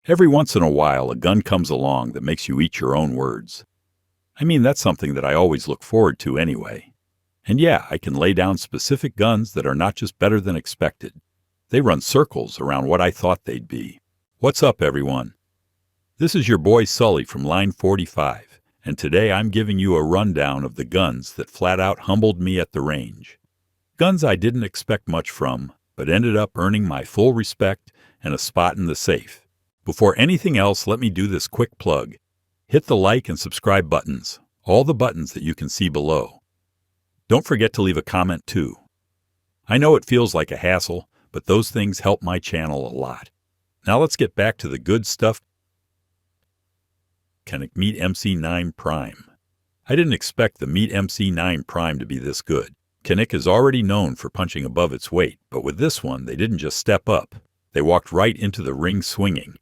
Every once in a while, a gun comes along that makes you eat your own words. I mean, that's something that I always look forward to anyway. And yeah, I can lay down specific guns that are not just better than expected. They run circles around what I thought they'd be. What's up, everyone? This is your boy Sully from Line45, and today I'm giving you a rundown of the guns that flat out humbled me at the range. Guns I didn't expect much from, but ended up earning my full respect and a spot in the safe. Before anything else, let me do this quick plug. Hit the like and subscribe buttons, all the buttons that you can see below. Don't forget to leave a comment too. I know it feels like a hassle, but those things help my channel a lot. Now let's get back to the good stuff. Canik MC9 Prime. I didn't expect the MC9 Prime to be this good. Canik is already known for punching above its weight, but with this one, they didn't just step up. They walked right into the ring swinging.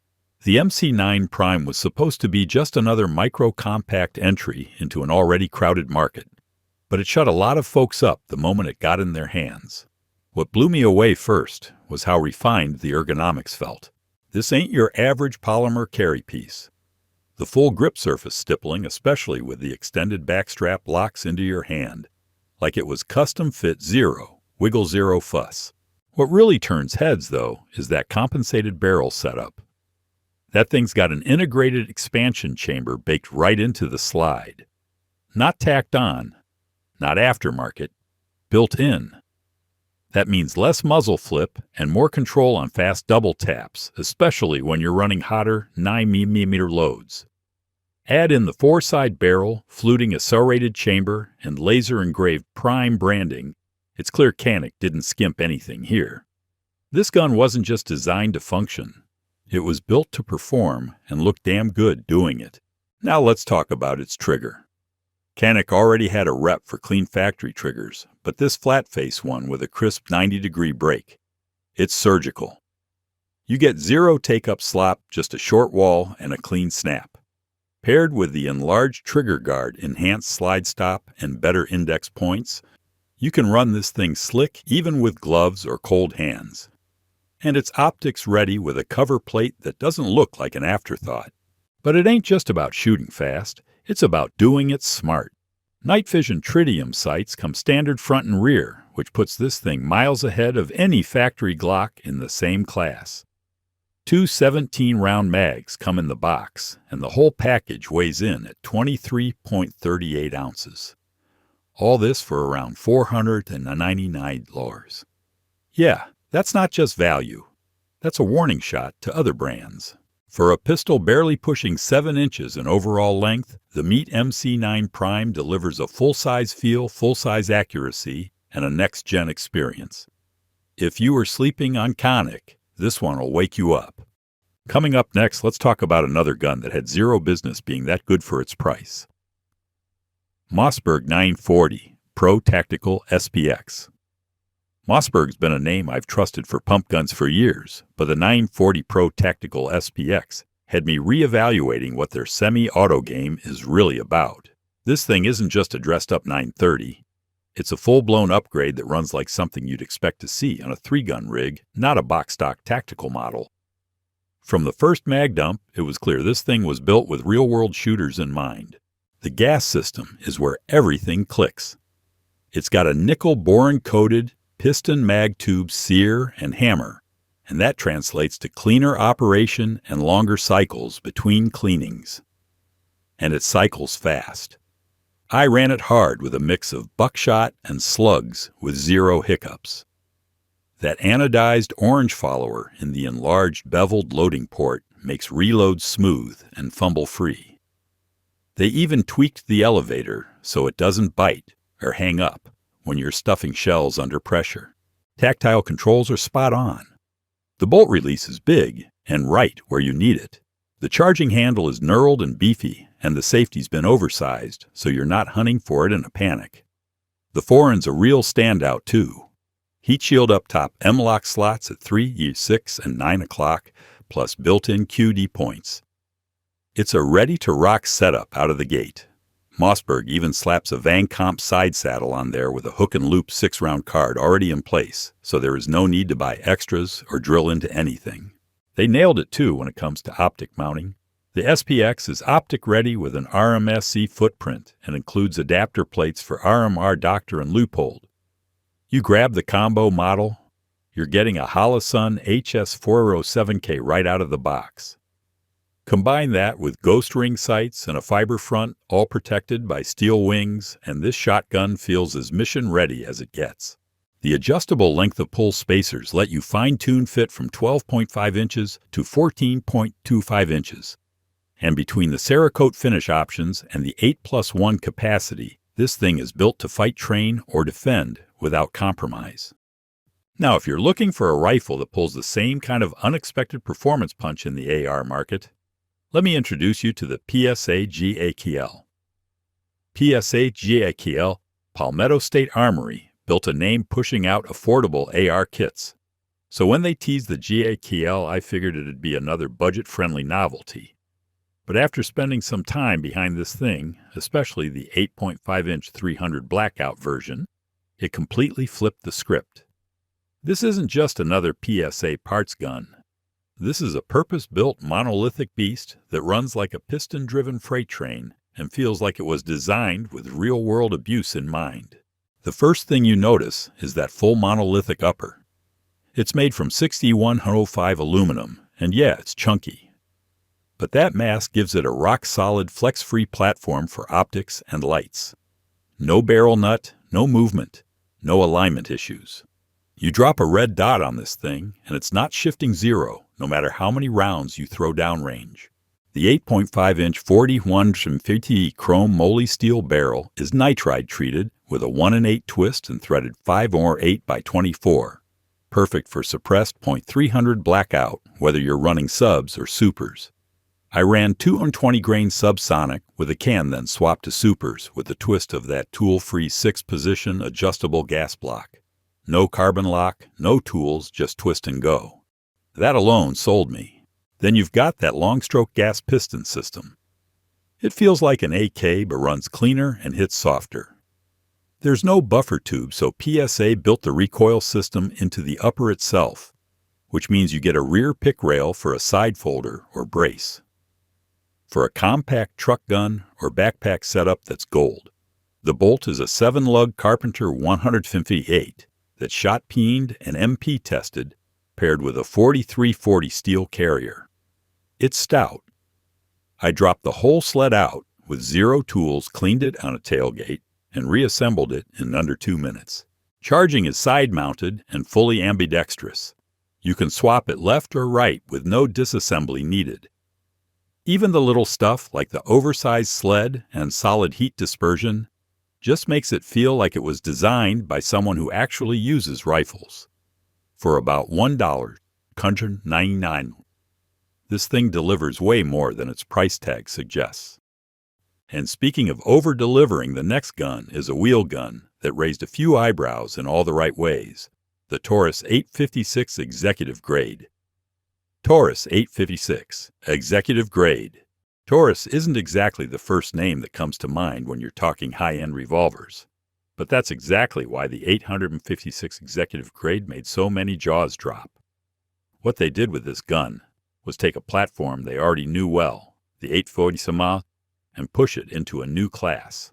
The MC9 Prime was supposed to be just another micro-compact entry into an already crowded market, but it shut a lot of folks up the moment it got in their hands. What blew me away first was how refined the ergonomics felt. This ain't your average polymer carry piece. The full grip surface stippling, especially with the extended backstrap, locks into your hand, like it was custom fit zero, wiggle zero fuss. What really turns heads, though, is that compensated barrel setup. That thing's got an integrated expansion chamber baked right into the slide. Not tacked on, not aftermarket, built in. That means less muzzle flip and more control on fast double taps, especially when you're running hotter 9mm loads. Add in the four-side barrel, fluting a serrated chamber, and laser-engraved Prime branding. It's clear Canik didn't skimp anything here. This gun wasn't just designed to function. It was built to perform and look damn good doing it. Now let's talk about its trigger. Canik already had a rep for clean factory triggers, but this flat-face one with a crisp 90-degree break. It's surgical. You get zero take-up slop, just a short wall and a clean snap. Paired with the enlarged trigger guard, enhanced slide stop, and better index points, you can run this thing slick even with gloves or cold hands. And it's optics ready with a cover plate that doesn't look like an afterthought. But it ain't just about shooting fast, it's about doing it smart. Night vision tritium sights come standard front and rear, which puts this thing miles ahead of any factory Glock in the same class. 2 17-round mags come in the box, and the whole package weighs in at 23.38 ounces. All this for around $499. Yeah, that's not just value. That's a warning shot to other brands. For a pistol barely pushing 7 inches in overall length, the MC9 Prime delivers a full-size feel, full-size accuracy, and a next-gen experience. If you were sleeping on Canik, this one will wake you up. Coming up next, let's talk about another gun that had zero business being that good for its price. Mossberg 940 Pro Tactical SPX. Mossberg's been a name I've trusted for pump guns for years, but the 940 Pro Tactical SPX had me reevaluating what their semi-auto game is really about. This thing isn't just a dressed-up 930. It's a full-blown upgrade that runs like something you'd expect to see on a 3-gun rig, not a box-stock tactical model. From the first mag dump, it was clear this thing was built with real-world shooters in mind. The gas system is where everything clicks. It's got a nickel boron-coated piston mag tube sear and hammer, and that translates to cleaner operation and longer cycles between cleanings. And it cycles fast. I ran it hard with a mix of buckshot and slugs with zero hiccups. That anodized orange follower in the enlarged beveled loading port makes reload smooth and fumble-free. They even tweaked the elevator so it doesn't bite or hang up when you're stuffing shells under pressure. Tactile controls are spot on. The bolt release is big and right where you need it. The charging handle is knurled and beefy, and the safety's been oversized so you're not hunting for it in a panic. The forehand's a real standout too. Heat shield up top M-lock slots at 3, 6, and 9 o'clock, plus built-in QD points. It's a ready-to-rock setup out of the gate. Mossberg even slaps a Van Comp side saddle on there with a hook and loop 6-round card already in place, so there is no need to buy extras or drill into anything. They nailed it too when it comes to optic mounting. The SPX is optic ready with an RMSC footprint and includes adapter plates for RMR Doctor and Leupold. You grab the combo model, you're getting a Holosun HS407K right out of the box. Combine that with ghost ring sights and a fiber front, all protected by steel wings, and this shotgun feels as mission ready as it gets. The adjustable length of pull spacers let you fine-tune fit from 12.5 inches to 14.25 inches. And between the Cerakote finish options and the 8+1 capacity, this thing is built to fight, train, or defend without compromise. Now, if you're looking for a rifle that pulls the same kind of unexpected performance punch in the AR market, let me introduce you to the PSA GAKL. PSA GAKL, Palmetto State Armory, built a name pushing out affordable AR kits. So when they teased the GAKL, I figured it'd be another budget-friendly novelty. But after spending some time behind this thing, especially the 8.5-inch 300 blackout version, it completely flipped the script. This isn't just another PSA parts gun. This is a purpose-built monolithic beast that runs like a piston-driven freight train and feels like it was designed with real-world abuse in mind. The first thing you notice is that full monolithic upper. It's made from 6105 aluminum, and yeah, it's chunky. But that mass gives it a rock-solid, flex-free platform for optics and lights. No barrel nut, no movement, no alignment issues. You drop a red dot on this thing, and it's not shifting zero, no matter how many rounds you throw downrange. The 8.5-inch 4150 chrome moly steel barrel is nitride treated with a 1-in-8 twist and threaded 5 or 8x24. Perfect for suppressed .300 blackout, whether you're running subs or supers. I ran 220 grain subsonic with a can then swapped to supers with the twist of that tool-free 6-position adjustable gas block. No carbon lock, no tools, just twist and go. That alone sold me. Then you've got that long-stroke gas piston system. It feels like an AK but runs cleaner and hits softer. There's no buffer tube, so PSA built the recoil system into the upper itself, which means you get a rear pick rail for a side folder or brace. For a compact truck gun or backpack setup, that's gold. The bolt is a 7-lug Carpenter 158 that's shot peened and MP tested, paired with a 4340 steel carrier. It's stout. I dropped the whole sled out with 0 tools, cleaned it on a tailgate, and reassembled it in under 2 minutes. Charging is side-mounted and fully ambidextrous. You can swap it left or right with no disassembly needed. Even the little stuff like the oversized sled and solid heat dispersion just makes it feel like it was designed by someone who actually uses rifles. For about $1.99, this thing delivers way more than its price tag suggests. And speaking of over-delivering, the next gun is a wheel gun that raised a few eyebrows in all the right ways, the Taurus 856 Executive Grade. Taurus 856, Executive Grade. Taurus isn't exactly the first name that comes to mind when you're talking high-end revolvers, but that's exactly why the 856 Executive Grade made so many jaws drop. What they did with this gun was take a platform they already knew well, the 840, and push it into a new class.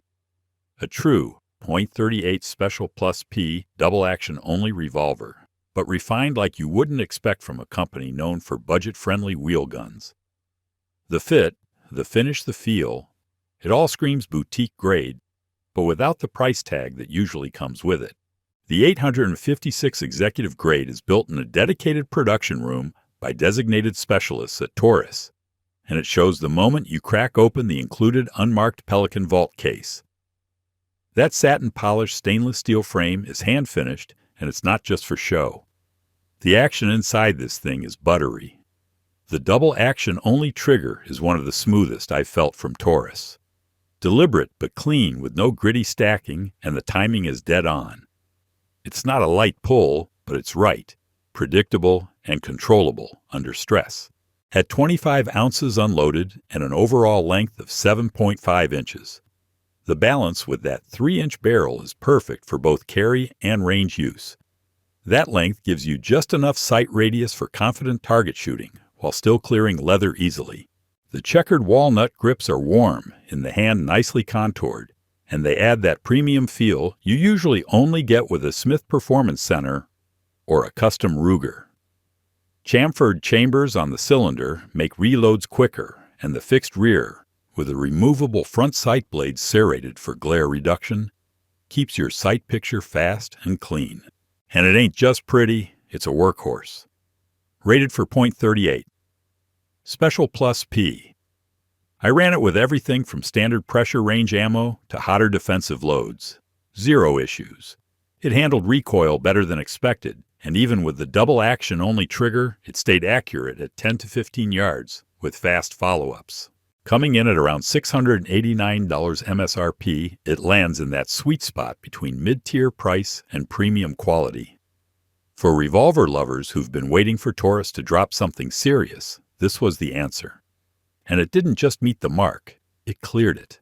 A true .38 Special Plus P double-action only revolver, but refined like you wouldn't expect from a company known for budget-friendly wheel guns. The fit, the finish, the feel, it all screams boutique grade, but without the price tag that usually comes with it. The 856 Executive Grade is built in a dedicated production room by designated specialists at Taurus, and it shows the moment you crack open the included unmarked Pelican vault case. That satin-polished stainless steel frame is hand-finished, and it's not just for show. The action inside this thing is buttery. The double-action only trigger is one of the smoothest I've felt from Taurus. Deliberate but clean with no gritty stacking, and the timing is dead on. It's not a light pull, but it's right, predictable, and controllable under stress. At 25 ounces unloaded and an overall length of 7.5 inches. The balance with that 3-inch barrel is perfect for both carry and range use. That length gives you just enough sight radius for confident target shooting, while still clearing leather easily. The checkered walnut grips are warm, in the hand nicely contoured, and they add that premium feel you usually only get with a Smith Performance Center or a custom Ruger. Chamfered chambers on the cylinder make reloads quicker, and the fixed rear, with a removable front sight blade serrated for glare reduction, keeps your sight picture fast and clean. And it ain't just pretty, it's a workhorse. Rated for .38. Special Plus P. I ran it with everything from standard pressure range ammo to hotter defensive loads. Zero issues. It handled recoil better than expected, and even with the double action only trigger, it stayed accurate at 10 to 15 yards with fast follow-ups. Coming in at around $689 MSRP, it lands in that sweet spot between mid-tier price and premium quality. For revolver lovers who've been waiting for Taurus to drop something serious, this was the answer. And it didn't just meet the mark, it cleared it.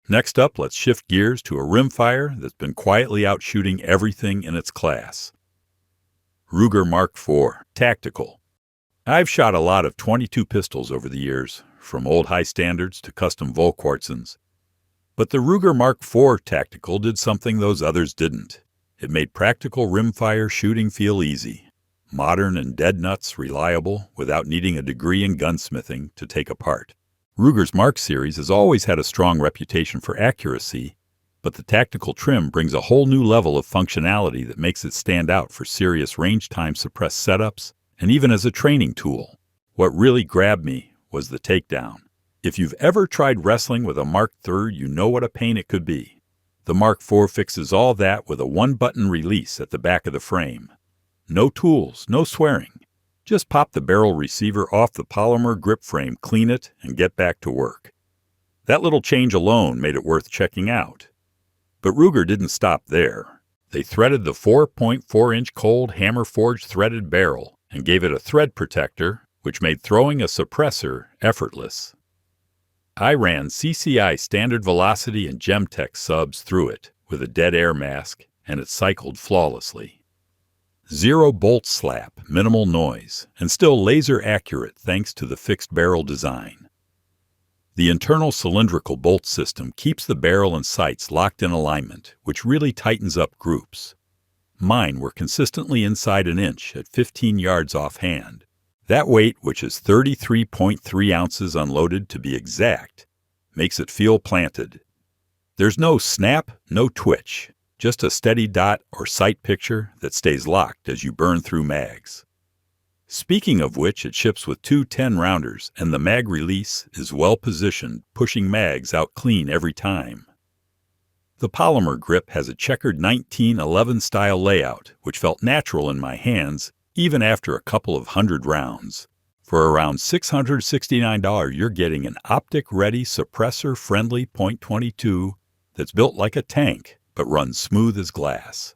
Next up, let's shift gears to a rimfire that's been quietly outshooting everything in its class. Ruger Mark IV Tactical. I've shot a lot of .22 pistols over the years, from old high standards to custom Volquartsens. But the Ruger Mark IV Tactical did something those others didn't. It made practical rimfire shooting feel easy. Modern and dead nuts reliable without needing a degree in gunsmithing to take apart. Ruger's Mark series has always had a strong reputation for accuracy, but the tactical trim brings a whole new level of functionality that makes it stand out for serious range time suppressed setups and even as a training tool. What really grabbed me was the takedown. If you've ever tried wrestling with a Mark III, you know what a pain it could be. The Mark IV fixes all that with a one-button release at the back of the frame. No tools, no swearing. Just pop the barrel receiver off the polymer grip frame, clean it, and get back to work. That little change alone made it worth checking out. But Ruger didn't stop there. They threaded the 4.4-inch cold hammer-forged threaded barrel and gave it a thread protector, which made throwing a suppressor effortless. I ran CCI standard velocity and Gemtech subs through it with a dead air mask, and it cycled flawlessly. Zero bolt slap, minimal noise, and still laser accurate thanks to the fixed barrel design. The internal cylindrical bolt system keeps the barrel and sights locked in alignment, which really tightens up groups. Mine were consistently inside an inch at 15 yards offhand. That weight, which is 33.3 ounces unloaded to be exact, makes it feel planted. There's no snap, no twitch. Just a steady dot or sight picture that stays locked as you burn through mags. Speaking of which, it ships with two 10-rounders, and the mag release is well positioned, pushing mags out clean every time. The polymer grip has a checkered 1911 style layout, which felt natural in my hands even after a couple of hundred rounds. For around $669, you're getting an optic-ready, suppressor-friendly .22 that's built like a tank, but runs smooth as glass.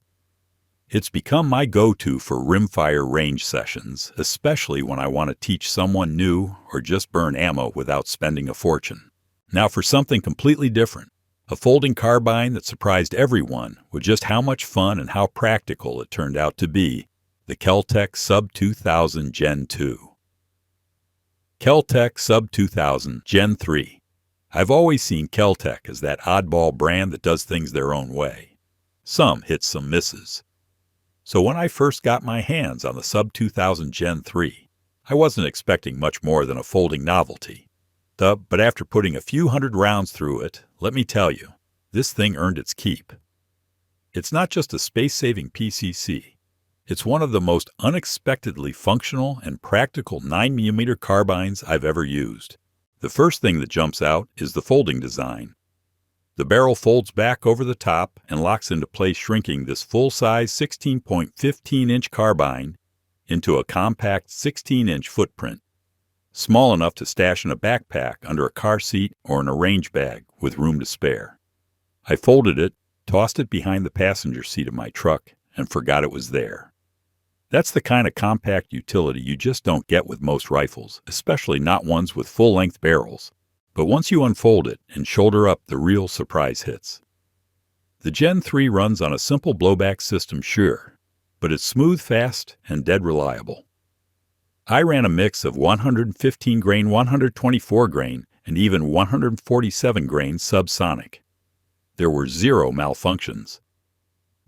It's become my go-to for rimfire range sessions, especially when I want to teach someone new or just burn ammo without spending a fortune. Now for something completely different, a folding carbine that surprised everyone with just how much fun and how practical it turned out to be, the Keltech Sub2000 Gen 2. Keltech Sub2000 Gen 3. I've always seen Keltech as that oddball brand that does things their own way. Some hits, some misses. So when I first got my hands on the Sub2000 Gen 3, I wasn't expecting much more than a folding novelty. But after putting a few hundred rounds through it, let me tell you, this thing earned its keep. It's not just a space-saving PCC. It's one of the most unexpectedly functional and practical 9mm carbines I've ever used. The first thing that jumps out is the folding design. The barrel folds back over the top and locks into place, shrinking this full-size 16.15-inch carbine into a compact 16-inch footprint, small enough to stash in a backpack under a car seat or in a range bag with room to spare. I folded it, tossed it behind the passenger seat of my truck, and forgot it was there. That's the kind of compact utility you just don't get with most rifles, especially not ones with full-length barrels. But once you unfold it and shoulder up, the real surprise hits. The Gen 3 runs on a simple blowback system, sure, but it's smooth, fast, and dead reliable. I ran a mix of 115 grain, 124 grain, and even 147 grain subsonic. There were 0 malfunctions.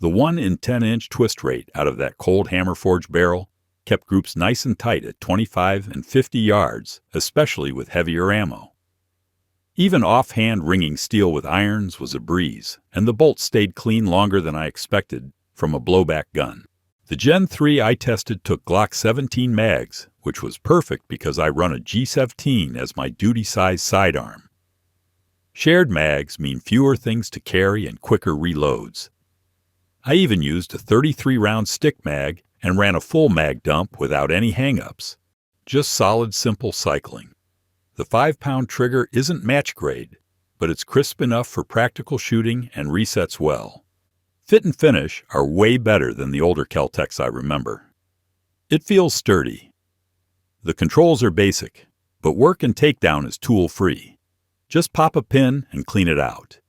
The 1 in 10-inch twist rate out of that cold hammer forged barrel kept groups nice and tight at 25 and 50 yards, especially with heavier ammo. Even offhand ringing steel with irons was a breeze, and the bolts stayed clean longer than I expected from a blowback gun. The Gen 3 I tested took Glock 17 mags, which was perfect because I run a G17 as my duty-size sidearm. Shared mags mean fewer things to carry and quicker reloads. I even used a 33-round stick mag and ran a full mag dump without any hang-ups. Just solid, simple cycling. The 5-pound trigger isn't match grade, but it's crisp enough for practical shooting and resets well. Fit and finish are way better than the older Keltechs I remember. It feels sturdy. The controls are basic, but work and takedown is tool-free. Just pop a pin and clean it out.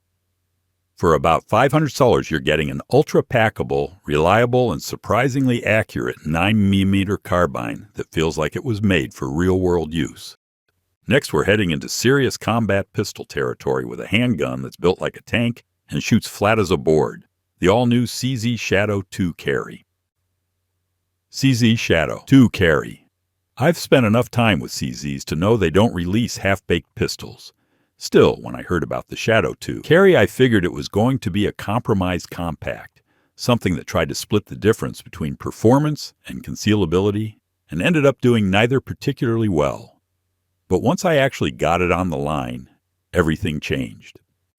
For about $500, you're getting an ultra-packable, reliable, and surprisingly accurate 9mm carbine that feels like it was made for real-world use. Next, we're heading into serious combat pistol territory with a handgun that's built like a tank and shoots flat as a board. The all-new CZ Shadow 2 Carry. CZ Shadow 2 Carry. I've spent enough time with CZs to know they don't release half-baked pistols. Still, when I heard about the Shadow 2 Carry, I figured it was going to be a compromised compact, something that tried to split the difference between performance and concealability, and ended up doing neither particularly well. But once I actually got it on the line, everything changed.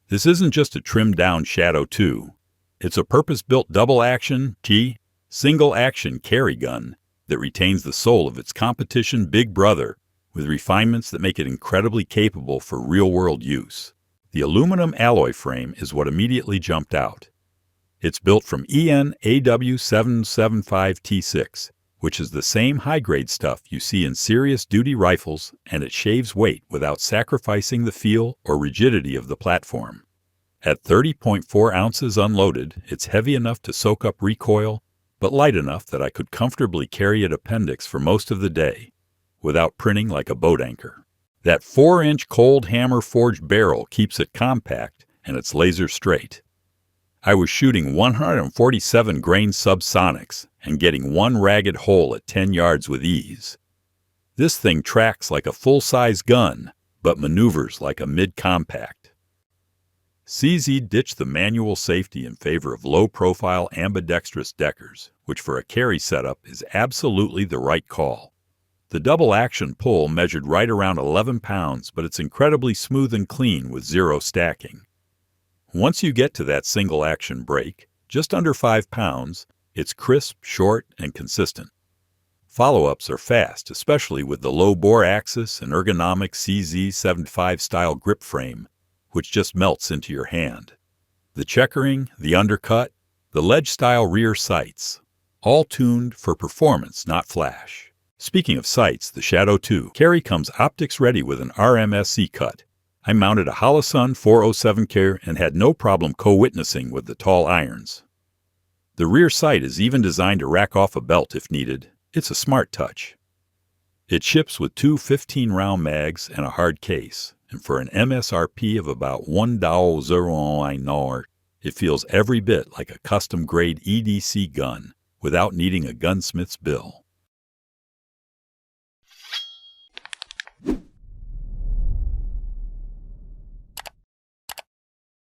This isn't just a trimmed-down Shadow 2. It's a purpose-built double-action, single-action carry gun that retains the soul of its competition big brother with refinements that make it incredibly capable for real-world use. The aluminum alloy frame is what immediately jumped out. It's built from EN-AW775T6, which is the same high-grade stuff you see in serious duty rifles, and it shaves weight without sacrificing the feel or rigidity of the platform. At 30.4 ounces unloaded, it's heavy enough to soak up recoil, but light enough that I could comfortably carry it appendix for most of the day, without printing like a boat anchor. That 4-inch cold hammer forged barrel keeps it compact, and it's laser straight. I was shooting 147 grain subsonics and getting one ragged hole at 10 yards with ease. This thing tracks like a full-size gun, but maneuvers like a mid-compact. CZ ditched the manual safety in favor of low-profile ambidextrous deckers, which for a carry setup is absolutely the right call. The double-action pull measured right around 11 pounds, but it's incredibly smooth and clean with 0 stacking. Once you get to that single-action break, just under 5 pounds, it's crisp, short, and consistent. Follow-ups are fast, especially with the low-bore axis and ergonomic CZ75 style grip frame, which just melts into your hand. The checkering, the undercut, the ledge-style rear sights, all tuned for performance, not flash. Speaking of sights, the Shadow 2 Carry comes optics ready with an RMSC cut. I mounted a Holosun 407 Care and had no problem co-witnessing with the tall irons. The rear sight is even designed to rack off a belt if needed. It's a smart touch. It ships with 2 15-round mags and a hard case, and for an MSRP of about $1.09, it feels every bit like a custom-grade EDC gun without needing a gunsmith's bill.